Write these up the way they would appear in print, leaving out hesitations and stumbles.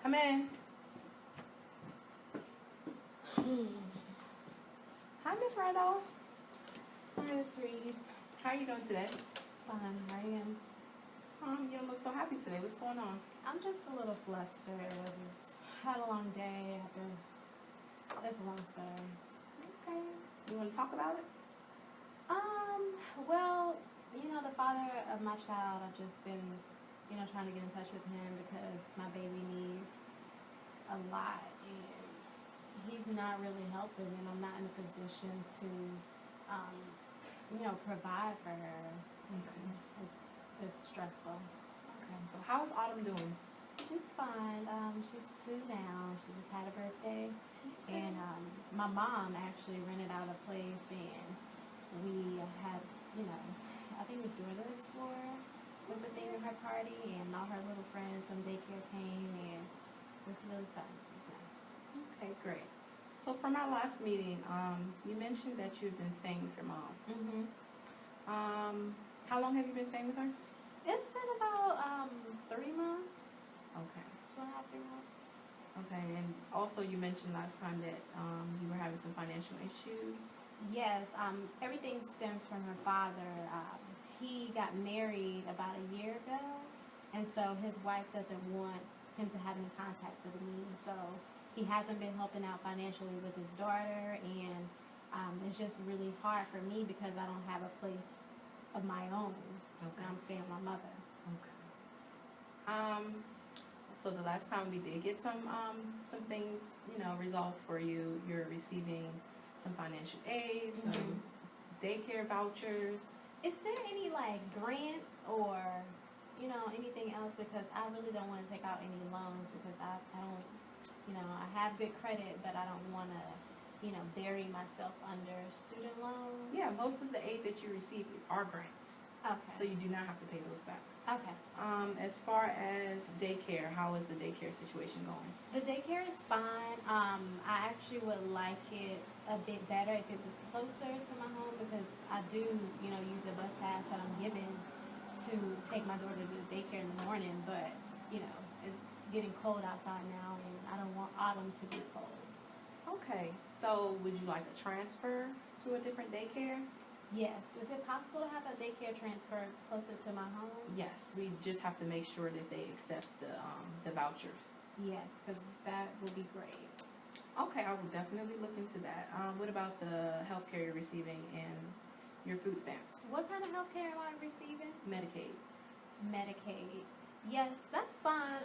Come in. Hi, Miss Randolph. Hi, Miss Reed. How are you doing today? Fine, how are you? You don't look so happy today. What's going on? I'm just a little flustered. I just had a long day. It's a long story. Okay. You want to talk about it? Well, the father of my child, I've just been, trying to get in touch with him because my baby needs a lot and he's not really helping and I'm not in a position to, provide for her. Okay. It's stressful. Okay. So how is Autumn doing? She's fine. She's 2 now. She just had a birthday. And my mom actually rented out a place and we had, I think it was Dora the Explorer was the thing at her party and all her little friends from daycare came and it was really fun. It was nice. Okay, great. So from our last meeting, you mentioned that you've been staying with your mom. Mm-hmm. How long have you been staying with her? It's been about 3 months. Okay. 2.5, 3 months. Okay, and also you mentioned last time that you were having some financial issues. Yes, everything stems from her father. He got married about a year ago, and so his wife doesn't want him to have any contact with me. So he hasn't been helping out financially with his daughter, and it's just really hard for me because I don't have a place of my own. Okay. And I'm staying with my mother. Okay. So the last time we did get some things, resolved for you. You're receiving some financial aid, some daycare vouchers. Is there any grants or anything else, because I really don't want to take out any loans because I don't, I have good credit, but I don't want to bury myself under student loans. Yeah, most of the aid that you receive are grants, Okay. so you do not have to pay those back. Okay. As far as daycare, how is the daycare situation going? The daycare is fine. I actually would like it a bit better if it was closer to my home because I do, use a bus pass that I'm given to take my daughter to the daycare in the morning, but, it's getting cold outside now and I don't want Autumn to be cold. Okay, so would you like a transfer to a different daycare? Yes. Is it possible to have a daycare transfer closer to my home? Yes, we just have to make sure that they accept the vouchers. Yes, because that would be great. Okay, I will definitely look into that. What about the health care you're receiving and your food stamps? What kind of health care am I receiving? Medicaid. Medicaid. Yes, that's fine.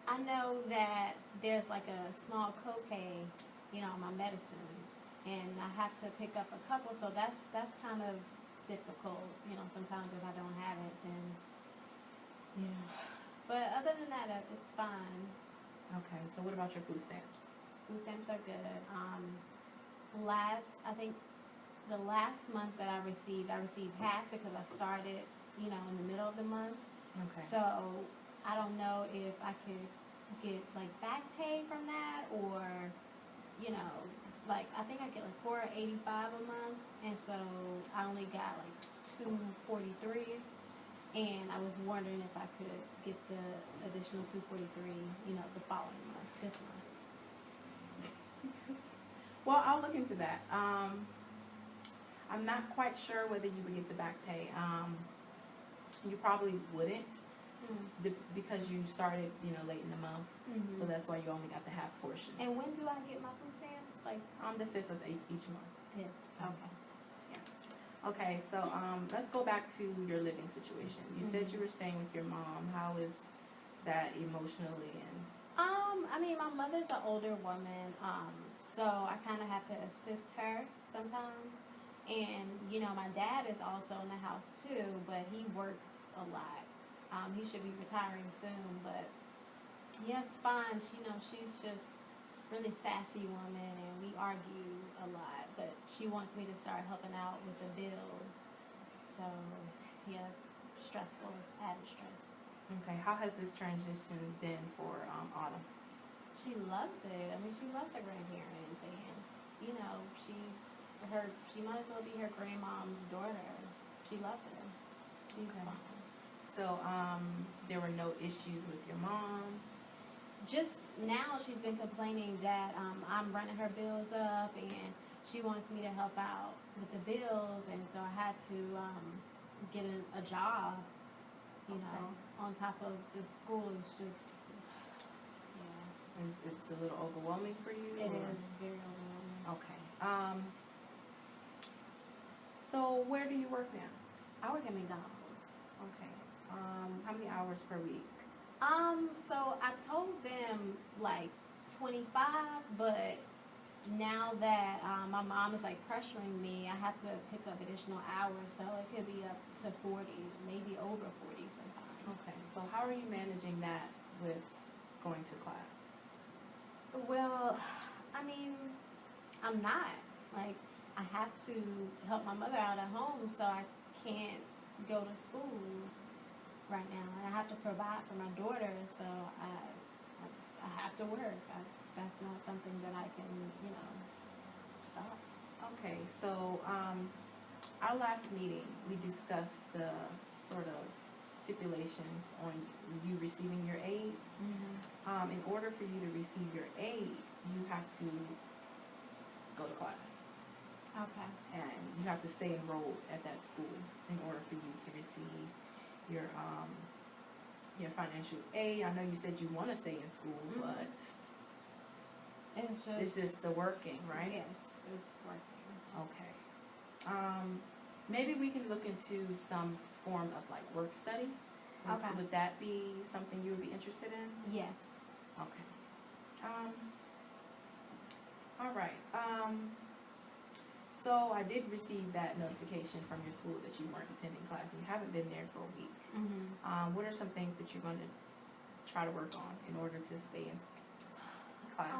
I know that there's a small copay, on my medicines, and I have to pick up a couple, so that's kind of difficult. Sometimes if I don't have it, then But other than that, it's fine. Okay, so what about your food stamps? Food stamps are good. I think the last month that I received half because I started, in the middle of the month. Okay. So I don't know if I could get back pay from that or, I think I get $485 a month, and so I only got $243, and I was wondering if I could get the additional $243, the following month, this month. Well, I'll look into that. I'm not quite sure whether you would get the back pay. You probably wouldn't because you started, late in the month. Mm-hmm. So that's why you only got the half portion. And when do I get my food stamps? On the 5th of each month. Yeah. Okay. Okay, so let's go back to your living situation. You said you were staying with your mom. How is that emotionally and? My mother's an older woman, so I kind of have to assist her sometimes. And my dad is also in the house too, but he works a lot. He should be retiring soon, but yeah, it's fine. She's just really sassy woman, and we argue a lot. But she wants me to start helping out with the bills. So yeah, it's stressful. It's added stress. Okay, how has this transition been for Autumn? She loves it. She loves her grandparents, and she might as well be her grandmom's daughter. She loves her. She's fine. So there were no issues with your mom? just now she's been complaining that I'm running her bills up and she wants me to help out with the bills, and so I had to get a job, you know, on top of the school. It's just, yeah, And it's a little overwhelming for you? it or- is very overwhelming. Okay. So where do you work now? I work at McDonald's. Okay. How many hours per week? So I told them like 25, but now that my mom is like pressuring me, I have to pick up additional hours, so it could be up to 40, maybe over 40 sometimes. Okay. So how are you managing that with going to class? Well, I mean, I'm not. Like, I have to help my mother out at home, so I can't go to school right now. And I have to provide for my daughter, so I have to work. That's not something that I can, you know, stop. Okay. So our last meeting, we discussed the sort of stipulations on you receiving your aid. In order for you to receive your aid, you have to go to class. Okay. And you have to stay enrolled at that school in order for you to receive your financial aid. I know you said you want to stay in school, but it's just the working, right? Yes, it's working. Okay. Maybe we can look into some form of like work study. Okay. Would that be something you would be interested in? Yes. Okay. All right. So I did receive that notification from your school that you weren't attending class and you haven't been there for a week. What are some things that you're going to try to work on in order to stay in class?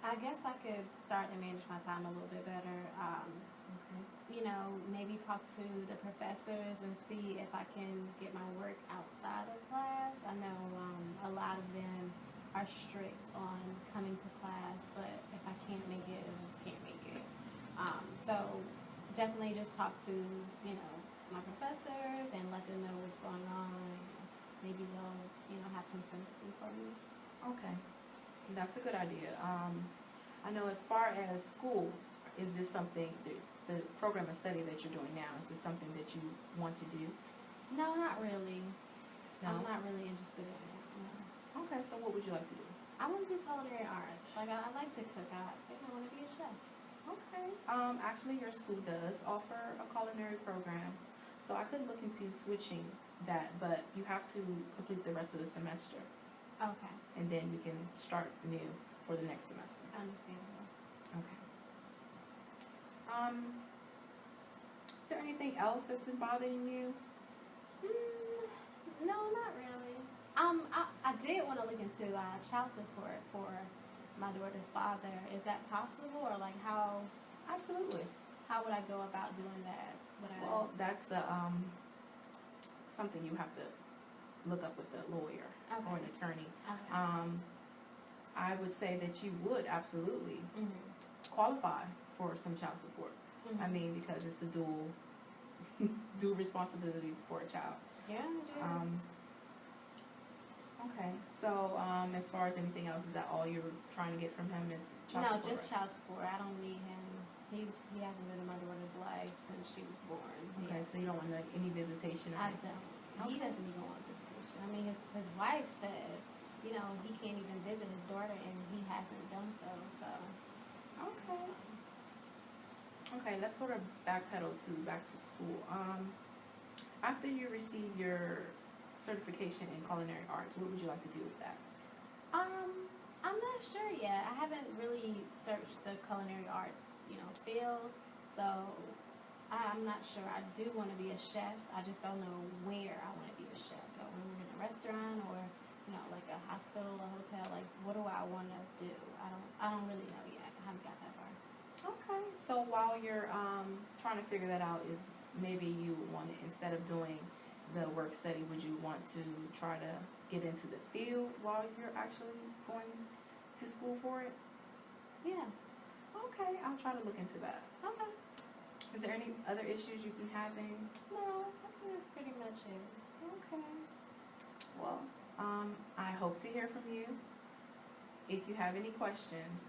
I guess I could start to manage my time a little bit better. Okay. You know, maybe talk to the professors and see if I can get my work outside of class. I know a lot of them are strict on coming to class, but if I can't make it, I just can't make it. So definitely just talk to, you know, my professors and let them know what's going on. Maybe they'll, you know, have some sympathy for me. Okay. That's a good idea. I know as far as school, is this something, the program of study that you're doing now, is this something that you want to do? No, not really. No? I'm not really interested in it. No. Okay, so what would you like to do? I want to do culinary arts. Like, I like to cook. I think I want to be a chef. Okay. Actually, your school does offer a culinary program, so I could look into switching that, but you have to complete the rest of the semester, Okay. and then we can start new for the next semester. Understandable. Okay. Is there anything else that's been bothering you? No, not really. I did want to look into child support for my daughter's father. Is that possible, or like how Absolutely. would I go about doing that? Would I? Well, that's something you have to look up with the lawyer or an attorney. Okay. I would say that you would absolutely qualify for some child support. I mean, because it's a dual responsibility for a child. Yeah. It is. Okay, so as far as anything else, is that all you're trying to get from him is child No, support? just child support. I don't need him. He hasn't been in my daughter's life since she was born. Okay, so you don't want any visitation? Or I anything? don't. He Okay. doesn't even want visitation. I mean, his wife said, you know, he can't even visit his daughter, and he hasn't done so. So. Okay. Okay, let's sort of backpedal back to school. After you receive your certification in culinary arts, what would you like to do with that? I'm not sure yet. I haven't really searched the culinary arts, you know, field. So I'm not sure. I do want to be a chef. I just don't know where I want to be a chef. Do I want to work in a restaurant, or, you know, like a hospital, a hotel? Like, what do I want to do? I don't really know yet. I haven't got that far. Okay. So while you're trying to figure that out, is maybe you want to, instead of doing the work study, would you want to try to get into the field while you're actually going to school for it? Yeah. Okay, I'll try to look into that. Okay. Is there any other issues you've been having? No, I think that's pretty much it. Okay. Well, I hope to hear from you if you have any questions,